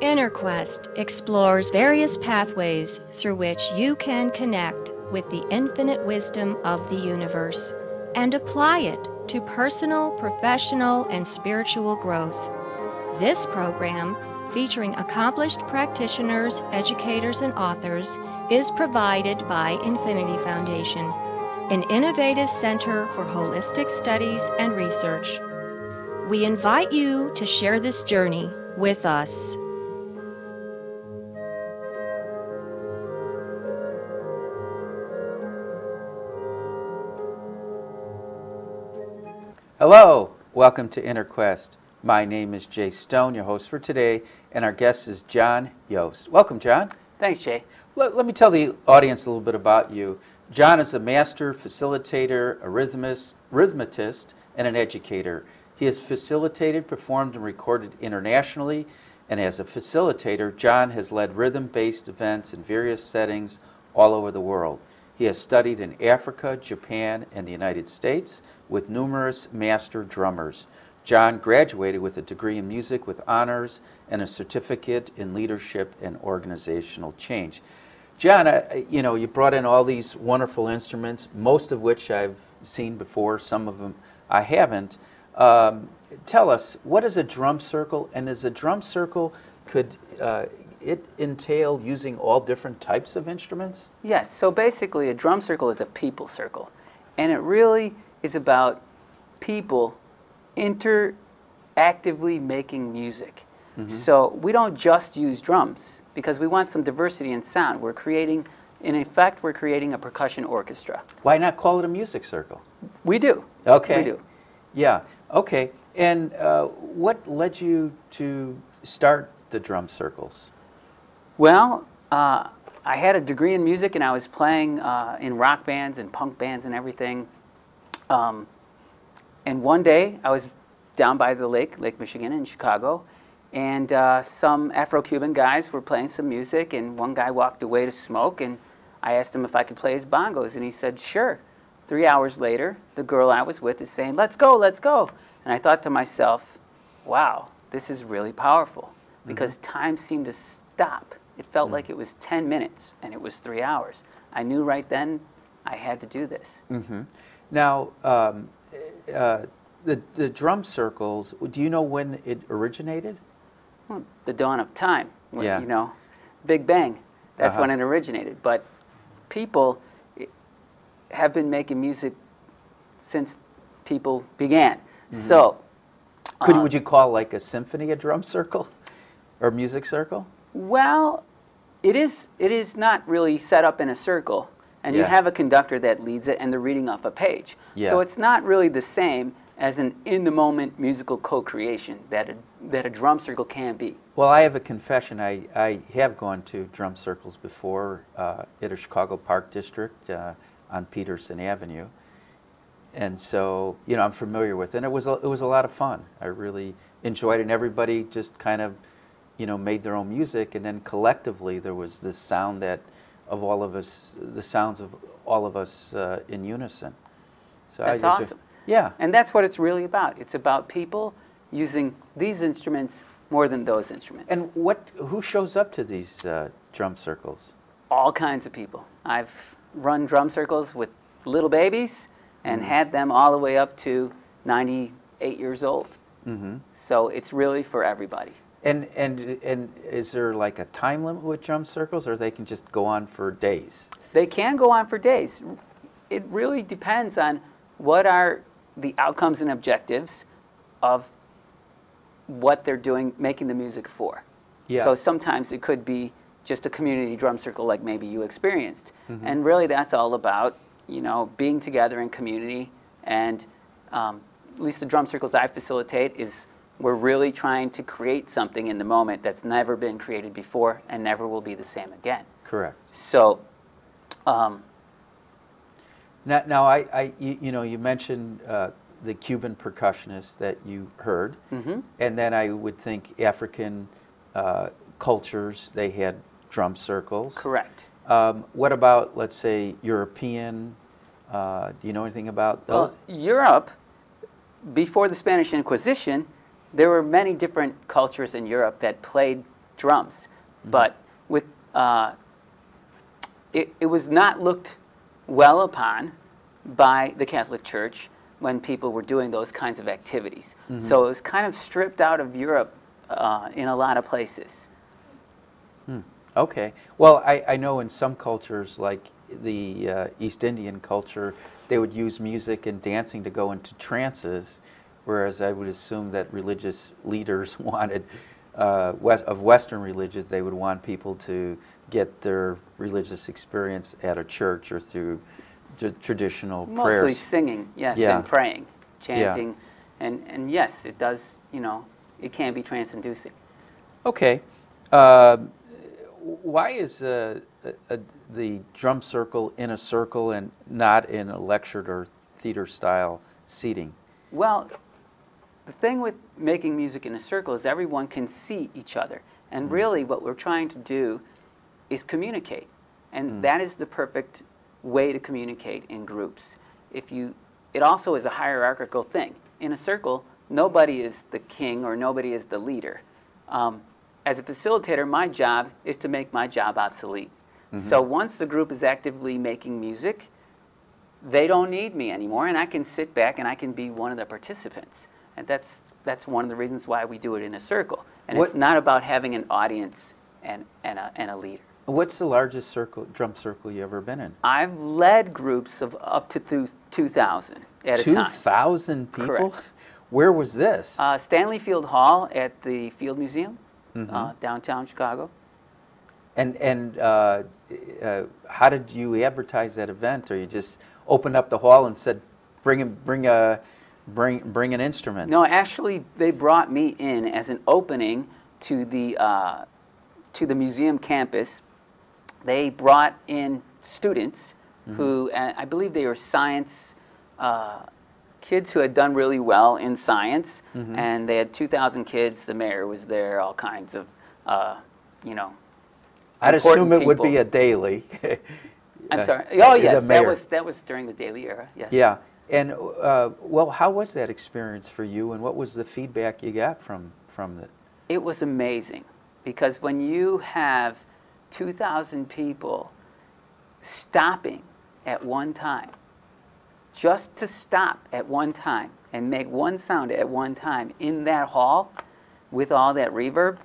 Inner Quest explores various pathways through which you can connect with the infinite wisdom of the universe and apply it to personal, professional, and spiritual growth. This program, featuring accomplished practitioners, educators, and authors, is provided by Infinity Foundation, an innovative center for holistic studies and research. We invite you to share this journey with us. Hello, welcome to Inner Quest. My name is Jay Stone, your host for today, and our guest is John Yost. Welcome, John. Thanks, Jay. Let me tell the audience a little bit about you. John is a master facilitator, a rhythmist, and an educator. He has facilitated, performed, and recorded internationally, and as a facilitator, John has led rhythm-based events in various settings all over the world. He has studied in Africa, Japan, and the United States with numerous master drummers. John graduated with a degree in music with honors and a certificate in leadership and organizational change. John, you brought in all these wonderful instruments, most of which I've seen before, some of them I haven't. Tell us, what is a drum circle, and is a drum circle, could it entail using all different types of instruments? Yes, so basically a drum circle is a people circle, and it really is about people interactively making music. Mm-hmm. So we don't just use drums because we want some diversity in sound. We're creating a percussion orchestra. Why not call it a music circle? We do. Okay. We do. Yeah, okay. And what led you to start the drum circles? Well, I had a degree in music, and I was playing in rock bands and punk bands and everything. And one day, I was down by the Lake Michigan in Chicago, and some Afro-Cuban guys were playing some music, and one guy walked away to smoke, and I asked him if I could play his bongos, and he said, sure. 3 hours later, the girl I was with is saying, let's go, let's go. And I thought to myself, wow, this is really powerful, because time seemed to stop. It felt like it was 10 minutes, and it was 3 hours. I knew right then I had to do this. Mm-hmm. Now, the drum circles, do you know when it originated? Well, the dawn of time, when, Big Bang, that's when it originated. But people have been making music since people began. Mm-hmm. So, would you call like a symphony a drum circle or music circle? Well, it is not really set up in a circle, and you have a conductor that leads it, and they're reading off a page. Yeah. So it's not really the same as an in-the-moment musical co-creation that a drum circle can be. Well, I have a confession. I have gone to drum circles before at a Chicago Park District on Peterson Avenue, and so I'm familiar with it. And it was a lot of fun. I really enjoyed it, and everybody just kind of made their own music, and then collectively there was this sound of all of us, the sounds of all of us in unison. So that's awesome. Yeah. And that's what it's really about. It's about people using these instruments more than those instruments. And who shows up to these drum circles? All kinds of people. I've run drum circles with little babies and had them all the way up to 98 years old. Mm-hmm. So it's really for everybody. And is there like a time limit with drum circles, or they can just go on for days? They can go on for days. It really depends on what are the outcomes and objectives of what they're doing, making the music for. Yeah. So sometimes it could be just a community drum circle like maybe you experienced. Mm-hmm. And really that's all about, being together in community. And at least the drum circles I facilitate is we're really trying to create something in the moment that's never been created before and never will be the same again. Correct. So, now you mentioned the Cuban percussionist that you heard, and then I would think African cultures, they had drum circles. Correct. What about, let's say, European? Do you know anything about those? Well, Europe, before the Spanish Inquisition, there were many different cultures in Europe that played drums. But with it was not looked well upon by the Catholic Church when people were doing those kinds of activities. So it was kind of stripped out of Europe in a lot of places. Okay. Well, I know in some cultures, like the East Indian culture, they would use music and dancing to go into trances, whereas I would assume that religious leaders wanted, of Western religions, they would want people to get their religious experience at a church or through traditional prayers. Mostly singing, yes, and praying, chanting, and yes, it does, it can be trance-inducing. Okay. Why is the drum circle in a circle and not in a lectured or theater-style seating? Well, the thing with making music in a circle is everyone can see each other. And really what we're trying to do is communicate. And that is the perfect way to communicate in groups. It also is a hierarchical thing. In a circle, nobody is the king or nobody is the leader. As a facilitator, my job is to make my job obsolete. So once the group is actively making music, they don't need me anymore, and I can sit back and I can be one of the participants. And that's one of the reasons why we do it in a circle. And it's not about having an audience and a leader. What's the largest drum circle you ever been in? I've led groups of up to 2,000 at a time. 2,000 people? Correct. Where was this? Stanley Field Hall at the Field Museum, downtown Chicago. And how did you advertise that event? Or you just opened up the hall and said, bring an instrument? No, actually, they brought me in as an opening to the museum campus. They brought in students who, I believe they were science kids who had done really well in science, and they had 2,000 kids. The mayor was there, all kinds of, I'd assume it would be a daily. I'm sorry. Oh, yes, that was during the daily era. Yes. Yeah, and well, how was that experience for you, and what was the feedback you got from it? It was amazing, because when you have 2,000 people stopping at one time, just to stop at one time and make one sound at one time in that hall with all that reverb,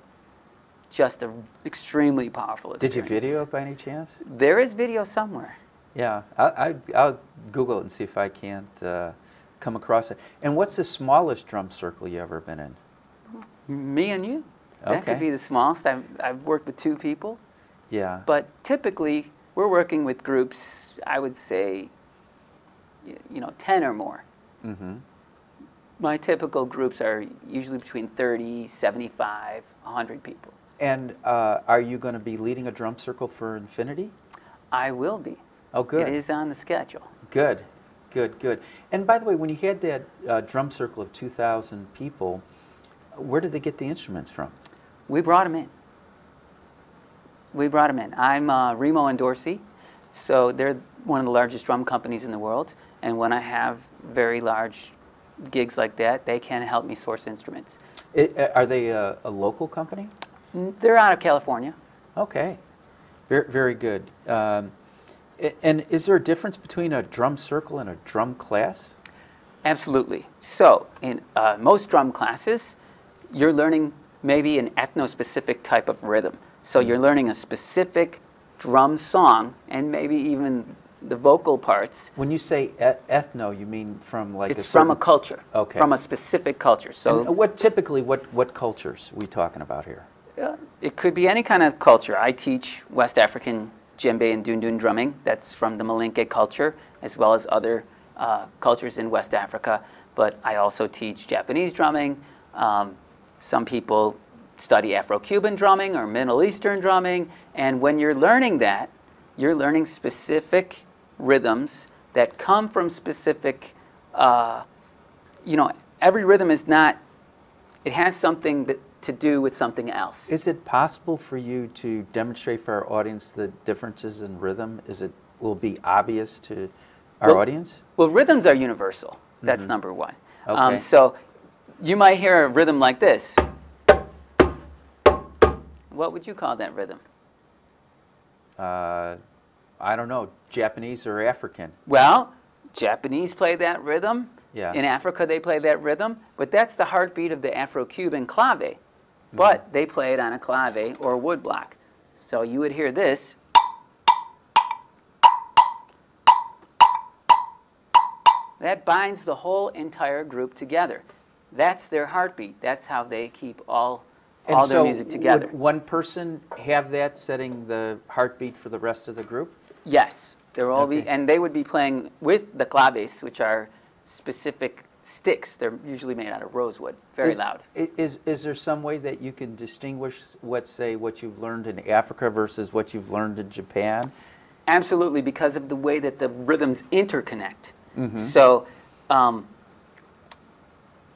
just an extremely powerful experience. Did you video it by any chance? There is video somewhere. Yeah, I'll Google it and see if I can't come across it. And what's the smallest drum circle you ever been in? Me and you. That could be the smallest. I've worked with 2 people. Yeah. But typically, we're working with groups, I would say, 10 or more. My typical groups are usually between 30, 75, 100 people. And are you going to be leading a drum circle for Infinity? I will be. Oh, good. It is on the schedule. Good, good, good. And by the way, when you had that drum circle of 2,000 people, where did they get the instruments from? We brought them in. I'm Remo and Dorsey, so they're one of the largest drum companies in the world. And when I have very large gigs like that, they can help me source instruments. Are they a local company? They're out of California. Okay, very, very good. And is there a difference between a drum circle and a drum class? Absolutely. So in most drum classes, you're learning maybe an ethno-specific type of rhythm. So you're learning a specific drum song and maybe even the vocal parts. When you say ethno, you mean from like it's from a culture. Okay. From a specific culture. So and what cultures are we talking about here? It could be any kind of culture. I teach West African djembe and dundun drumming. That's from the Malinke culture, as well as other cultures in West Africa. But I also teach Japanese drumming. Some people study Afro-Cuban drumming or Middle Eastern drumming. And when you're learning that, you're learning specific rhythms that come from specific, every rhythm is not, it has something to do with something else. Is it possible for you to demonstrate for our audience the differences in rhythm? Will it be obvious to our audience? Well, rhythms are universal. That's number one. Okay. So you might hear a rhythm like this. What would you call that rhythm? I don't know, Japanese or African? Well, Japanese play that rhythm. Yeah. In Africa, they play that rhythm. But that's the heartbeat of the Afro-Cuban clave. But they play it on a clave or a wood block. So you would hear this. That binds the whole entire group together. That's their heartbeat. That's how they keep all their music together. Would one person have that setting the heartbeat for the rest of the group? Yes. They're all Okay. and they would be playing with the claves, which are specific sticks. They're usually made out of rosewood. Very loud. Is there some way that you can distinguish what you've learned in Africa versus what you've learned in Japan? Absolutely, because of the way that the rhythms interconnect. So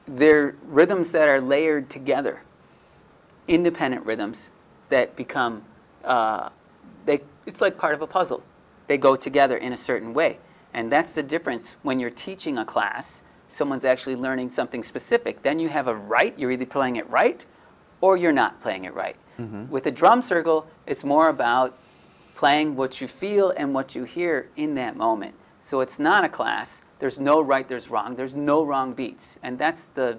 they're rhythms that are layered together, independent rhythms that become, it's like part of a puzzle. They go together in a certain way. And that's the difference when you're teaching a class, someone's actually learning something specific. Then you have a right, you're either playing it right or you're not playing it right. With a drum circle, it's more about playing what you feel and what you hear in that moment. So it's not a class. There's no right, there's wrong. There's no wrong beats. And that's the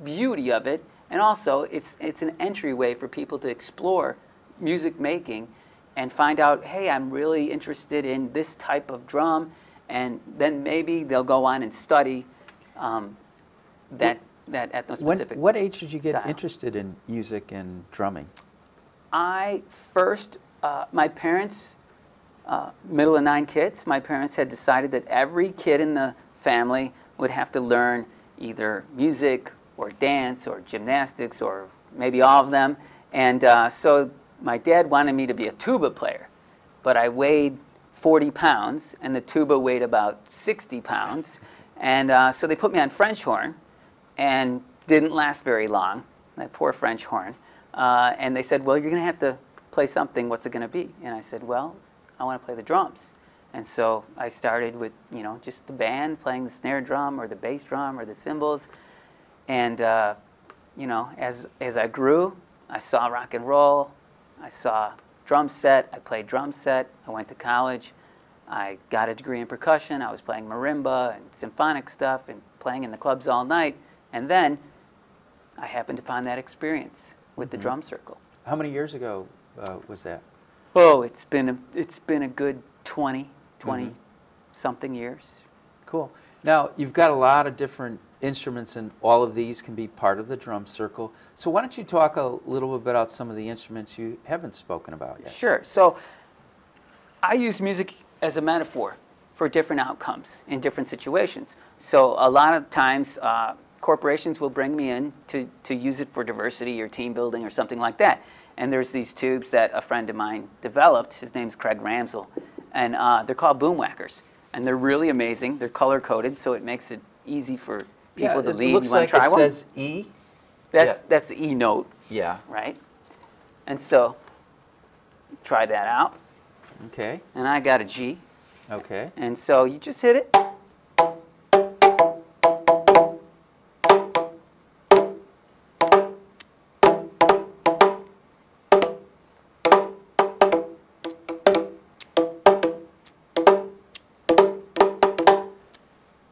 beauty of it. And also, it's an entryway for people to explore music making and find out, hey, I'm really interested in this type of drum. And then maybe they'll go on and study that ethno-specific What age did you get style. interested in music and drumming? I first, my parents, middle of 9 kids, my parents had decided that every kid in the family would have to learn either music or dance or gymnastics or maybe all of them. And so my dad wanted me to be a tuba player, but I weighed 40 pounds and the tuba weighed about 60 pounds. And so they put me on French horn and didn't last very long, that poor French horn. And they said, well, you're going to have to play something. What's it going to be? And I said, well, I want to play the drums. And so I started with, just the band playing the snare drum or the bass drum or the cymbals. And, as I grew, I saw rock and roll. I saw drum set. I played drum set. I went to college. I got a degree in percussion. I was playing marimba and symphonic stuff and playing in the clubs all night. And then I happened upon that experience with the drum circle. How many years ago was that? Oh, it's been a good 20 something years. Cool. Now, you've got a lot of different instruments, and all of these can be part of the drum circle. So why don't you talk a little bit about some of the instruments you haven't spoken about yet? Sure. So I use music as a metaphor for different outcomes in different situations. So a lot of times corporations will bring me in to use it for diversity or team building or something like that. And there's these tubes that a friend of mine developed. His name's Craig Ramsell. And they're called boom whackers. And they're really amazing. They're color-coded, so it makes it easy for people to lead. It looks you want like to try it one? says E. That's the E note, Yeah. right? And so try that out. Okay. And I got a G. Okay. And so you just hit it.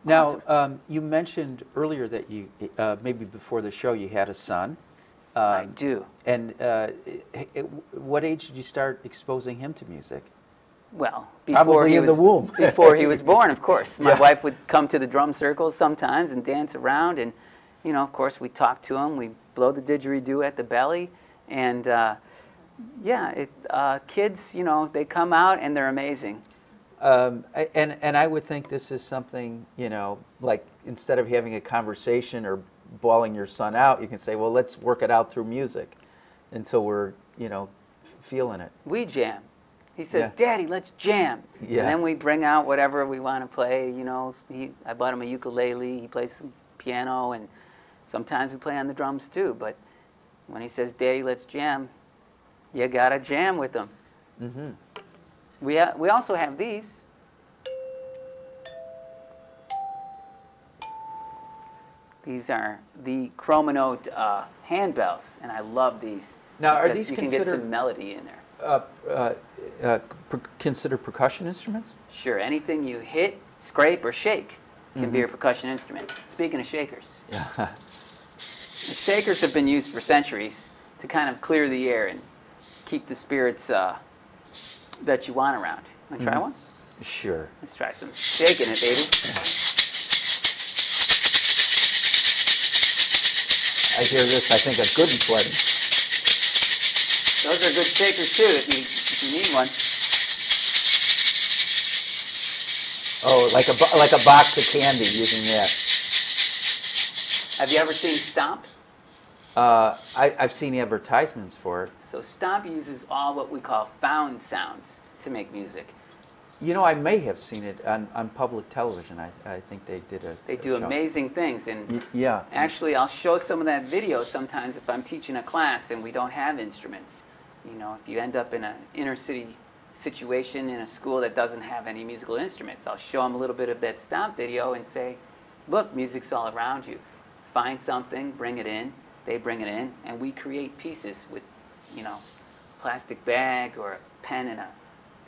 Now, you mentioned earlier that you, maybe before the show, you had a son. I do. And what age did you start exposing him to music? Well, before Probably he in was the womb. before he was born, of course. My Yeah. wife would come to the drum circles sometimes and dance around, and of course, we talk to him. We blow the didgeridoo at the belly, and kids, they come out and they're amazing. And I would think this is something, like instead of having a conversation or bawling your son out, you can say, well, let's work it out through music until we're, feeling it. We jam. He says, Yeah. Daddy, let's jam. Yeah. And then we bring out whatever we want to play. I bought him a ukulele. He plays some piano, and sometimes we play on the drums too. But when he says, Daddy, let's jam, you got to jam with him. Mm-hmm. We also have these. These are the Chromanote handbells, and I love these. Now, are because these you can get considered some melody in there. considered percussion instruments? Sure, anything you hit, scrape, or shake can be a percussion instrument. Speaking of shakers, shakers have been used for centuries to kind of clear the air and keep the spirits that you want around. Want to try one? Sure. Let's try some shaking it, baby. I hear this. I think a good and plenty. Those are good shakers too, if you need one. Oh, like a box of candy using that. Have you ever seen Stomp? I've seen advertisements for it. So Stomp uses all what we call found sounds to make music. You know, I may have seen it on public television. I think they did They do show. amazing things, and Yeah. actually, I'll show some of that video sometimes if I'm teaching a class and we don't have instruments. You know, if you end up in an inner city situation in a school that doesn't have any musical instruments, I'll show them a little bit of that Stomp video and say, look, music's all around you. Find something, bring it in. They bring it in, and we create pieces with, you know, plastic bag or a pen and a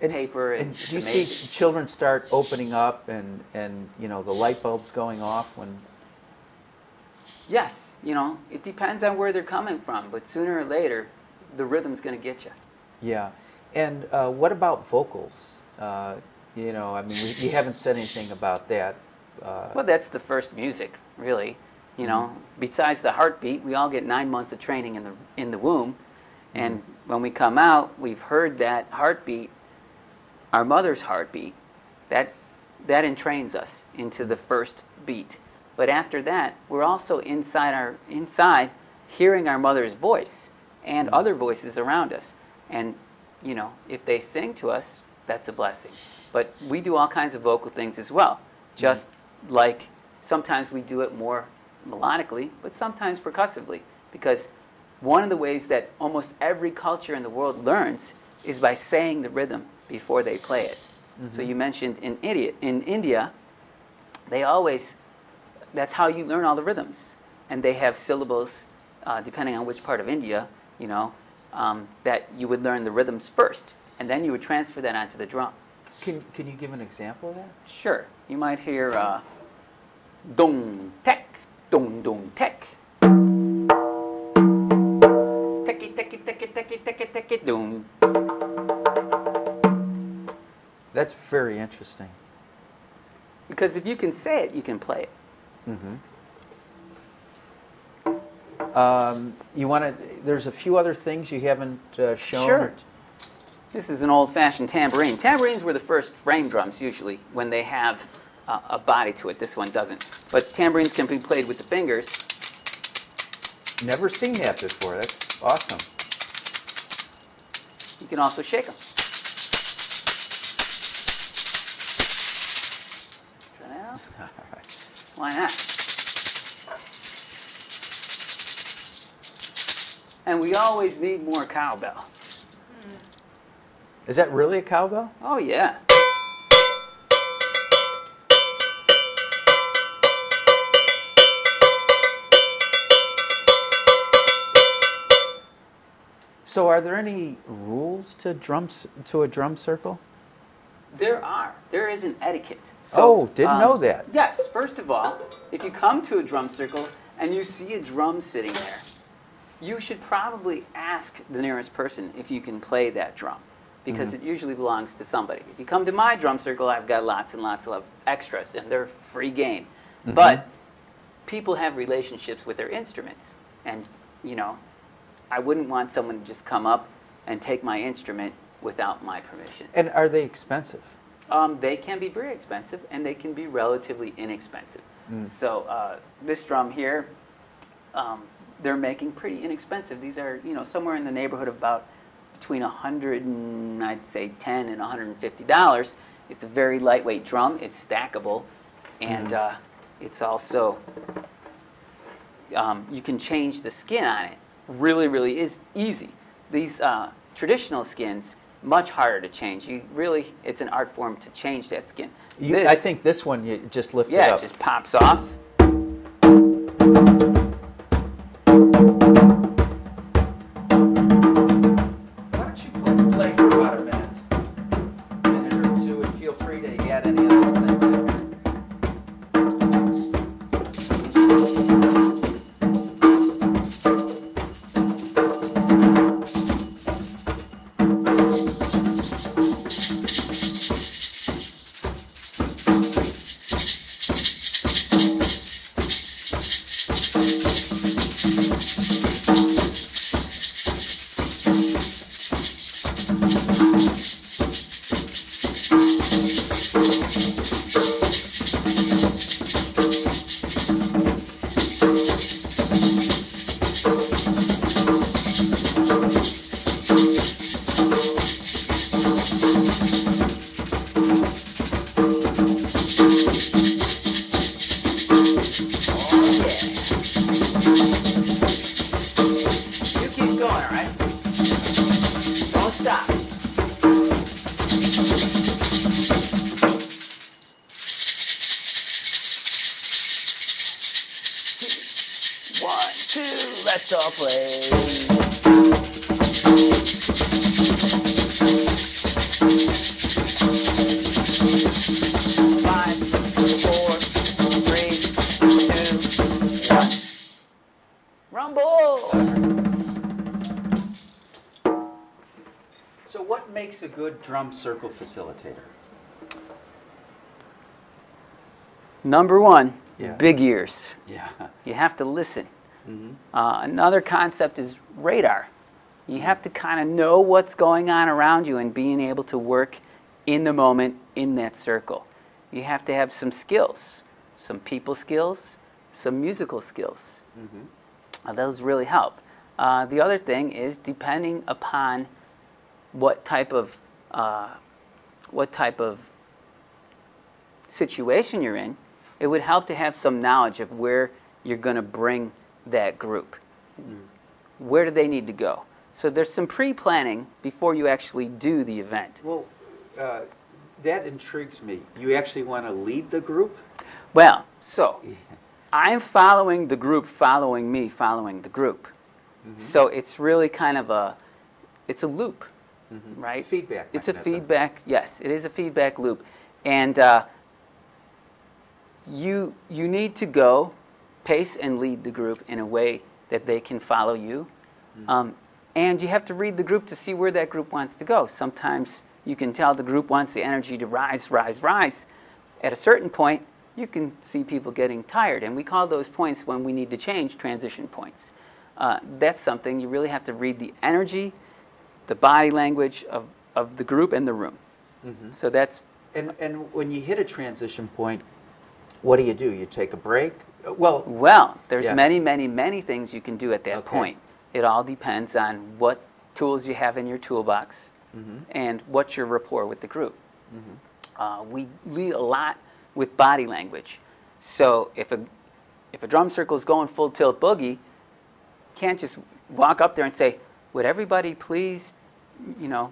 paper. And It's do you amazing. see children start opening up and you know, the light bulbs going off when? Yes, you know, it depends on where they're coming from, but sooner or later, the rhythm's going to get you. Yeah. And what about vocals? You know, I mean, you haven't said anything about that. Well, that's the first music, really. You know, besides the heartbeat, we all get 9 months of training in the womb, and when we come out, we've heard that heartbeat, our mother's heartbeat. That entrains us into the first beat. But after that, we're also inside hearing our mother's voice and other voices around us. And you know, if they sing to us, that's a blessing. But we do all kinds of vocal things as well. Just like sometimes we do it more melodically, but sometimes percussively. Because one of the ways that almost every culture in the world learns is by saying the rhythm before they play it. So you mentioned in India, they always, that's how you learn all the rhythms. And they have syllables, depending on which part of India, you know, that you would learn the rhythms first, and then you would transfer that onto the drum. Can you give an example of that? Sure. You might hear dong tek, dong dong tek. Teki teki teki teki teki teki doom. That's very interesting. Because if you can say it, you can play it. You want to? There's a few other things you haven't shown. Sure. This is an old-fashioned tambourine. Tambourines were the first frame drums, usually, when they have a body to it. This one doesn't. But tambourines can be played with the fingers. Never seen that before. That's awesome. You can also shake them. Try that out. All right. Why not? And we always need more cowbell. Is that really a cowbell? Oh, yeah. So, are there any rules to a drum circle? There are. There is an etiquette. So, didn't know that. Yes. First of all, if you come to a drum circle and you see a drum sitting there, you should probably ask the nearest person if you can play that drum, because it usually belongs to somebody. If you come to my drum circle, I've got lots and lots of extras, and they're free game. But people have relationships with their instruments, and, you know, I wouldn't want someone to just come up and take my instrument without my permission. And are they expensive? They can be very expensive, and they can be relatively inexpensive. So this drum here, they're making pretty inexpensive. These are, you know, somewhere in the neighborhood of about between $100 and I'd say $10 and $150. It's a very lightweight drum. It's stackable, and it's also you can change the skin on it. Really, really is easy. These traditional skins, much harder to change. It's an art form to change that skin. I think this one you just lift it up. Yeah, it just pops off. Let's all play. 5, 4, 3, 2, 1. Rumble! So what makes a good drum circle facilitator? Number one, Yeah. big ears. Yeah. You have to listen. Mm-hmm. Another concept is radar. You have to kind of know what's going on around you and being able to work in the moment in that circle. You have to have some skills, some people skills, some musical skills. Mm-hmm. Those really help. The other thing is depending upon what type of situation you're in, it would help to have some knowledge of where you're going to bring that group. Where do they need to go? So there's some pre-planning before you actually do the event. Well, that intrigues me. You actually want to lead the group? Well, so I'm following the group, following me, following the group. Mm-hmm. So it's really kind of it's a loop, mm-hmm. right? Feedback It's mechanism. a feedback, yes, it is a feedback loop. And you need to go pace and lead the group in a way that they can follow you. Mm-hmm. And you have to read the group to see where that group wants to go. Sometimes you can tell the group wants the energy to rise, rise, rise. At a certain point, you can see people getting tired. And we call those points when we need to change transition points. That's something you really have to read the energy, the body language of the group and the room. Mm-hmm. So that's... And when you hit a transition point, what do? You take a break? Well, there's yeah. many things you can do at that point. It all depends on what tools you have in your toolbox mm-hmm. and what's your rapport with the group. Mm-hmm. We lead a lot with body language. So if a drum circle is going full tilt boogie, you can't just walk up there and say, would everybody please,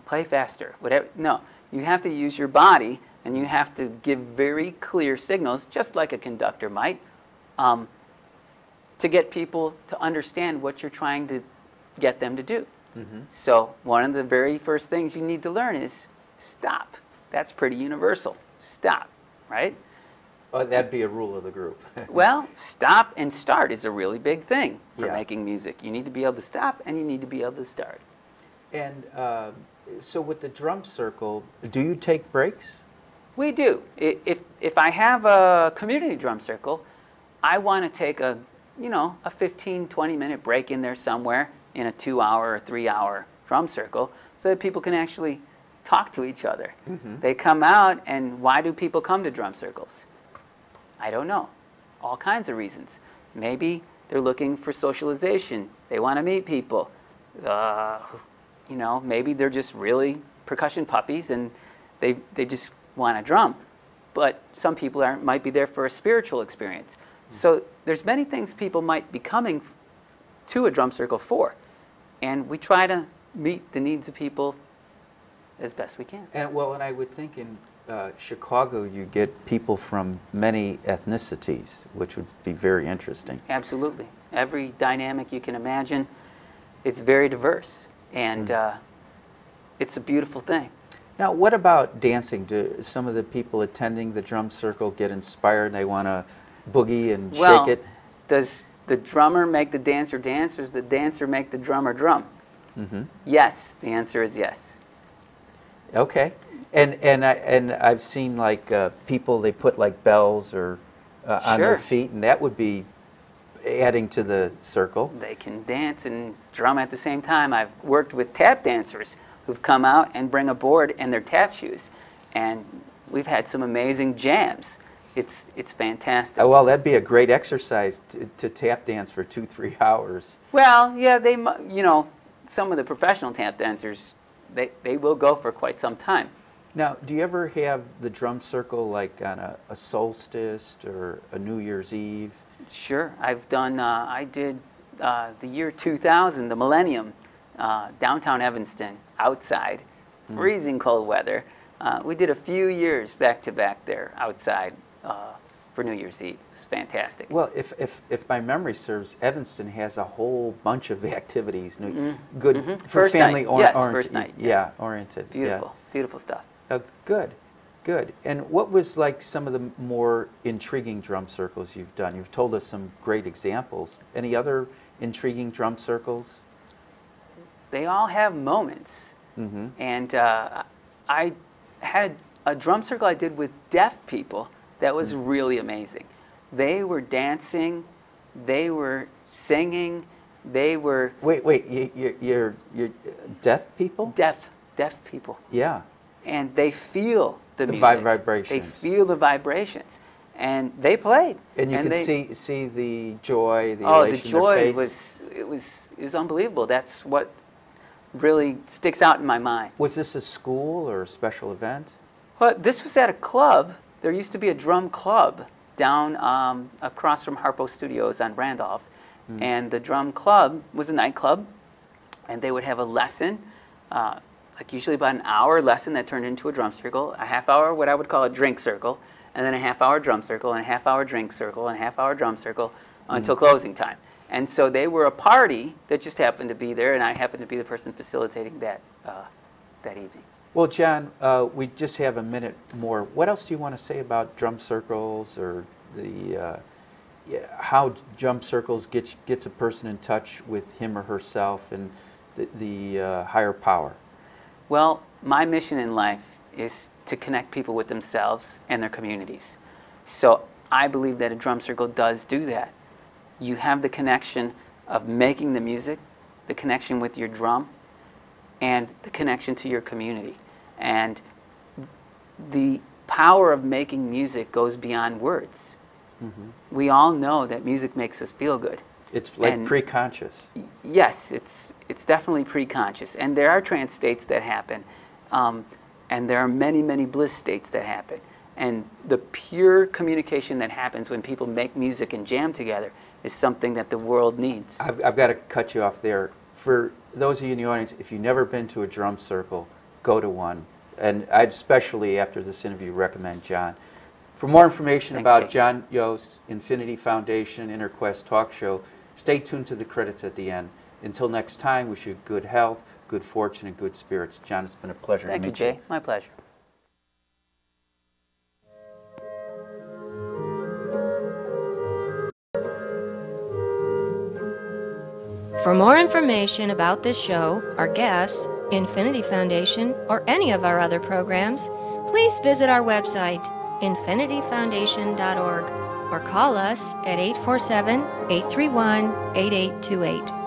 play faster? No, you have to use your body and you have to give very clear signals, just like a conductor might, to get people to understand what you're trying to get them to do. Mm-hmm. So one of the very first things you need to learn is stop. That's pretty universal. Stop, right? Oh, that'd be a rule of the group. Well, stop and start is a really big thing for yeah. making music. You need to be able to stop and you need to be able to start. And so with the drum circle, do you take breaks? We do. If I have a community drum circle, I want to take a 15, 20-minute break in there somewhere in a 2-hour or 3-hour drum circle so that people can actually talk to each other. Mm-hmm. They come out, and why do people come to drum circles? I don't know. All kinds of reasons. Maybe they're looking for socialization. They want to meet people. Maybe they're just really percussion puppies and they just want to drum. But some people might be there for a spiritual experience. So there's many things people might be coming to a drum circle for. And we try to meet the needs of people as best we can. And I would think in Chicago you get people from many ethnicities, which would be very interesting. Absolutely. Every dynamic you can imagine, it's very diverse. And it's a beautiful thing. Now, what about dancing? Do some of the people attending the drum circle get inspired and they want to boogie and shake it? Does the drummer make the dancer dance, or does the dancer make the drummer drum? Mm-hmm. Yes, the answer is yes. Okay, and I've seen like people, they put like bells or on their feet, and that would be adding to the circle. They can dance and drum at the same time. I've worked with tap dancers who've come out and bring a board and their tap shoes, and we've had some amazing jams. It's fantastic. Oh, well, that'd be a great exercise to tap dance for 2-3 hours. Well, yeah, some of the professional tap dancers, they will go for quite some time. Now, do you ever have the drum circle like on a solstice or a New Year's Eve? Sure. I've done, I did the year 2000, the millennium, downtown Evanston, outside, freezing cold weather. We did a few years back to back there outside for New Year's Eve. It was fantastic. Well, if my memory serves, Evanston has a whole bunch of activities, good for first family night. Yes, oriented. first night. Yeah, oriented. Beautiful, beautiful stuff. Good. And what was like some of the more intriguing drum circles you've done? You've told us some great examples. Any other intriguing drum circles? They all have moments. And I had a drum circle I did with deaf people that was really amazing. They were dancing, they were singing, they were... Wait, you're deaf people? Deaf people. Yeah. And they feel the music. Vibrations. They feel the vibrations. And they played. And you could see the joy, the elation the joy in their face. it was unbelievable. That's what really sticks out in my mind. Was this a school or a special event? Well, this was at a club. There used to be a drum club down across from Harpo Studios on Randolph. And the drum club was a nightclub, and they would have a lesson, like usually about an hour lesson that turned into a drum circle, a half hour, what I would call a drink circle, and then a half hour drum circle, and a half hour drink circle, and a half hour drum circle until closing time. And so they were a party that just happened to be there, and I happened to be the person facilitating that evening. Well, John, we just have a minute more. What else do you want to say about drum circles, or how drum circles gets a person in touch with him or herself and the higher power? Well, my mission in life is to connect people with themselves and their communities. So I believe that a drum circle does do that. You have the connection of making the music, the connection with your drum, and the connection to your community. And the power of making music goes beyond words. We all know that music makes us feel good. It's like pre-conscious. Yes, it's definitely pre-conscious. And there are trance states that happen. And there are many, many bliss states that happen. And the pure communication that happens when people make music and jam together is something that the world needs. I've got to cut you off there. For those of you in the audience, if you've never been to a drum circle, go to one. And I'd especially, after this interview, recommend John. For more information about John Yost, Infinity Foundation, InnerQuest Talk Show, stay tuned to the credits at the end. Until next time, wish you good health, good fortune, and good spirits. John, it's been a pleasure to meet you. Thank you, Jay. My pleasure. For more information about this show, our guests, Infinity Foundation, or any of our other programs, please visit our website, infinityfoundation.org, or call us at 847-831-8828.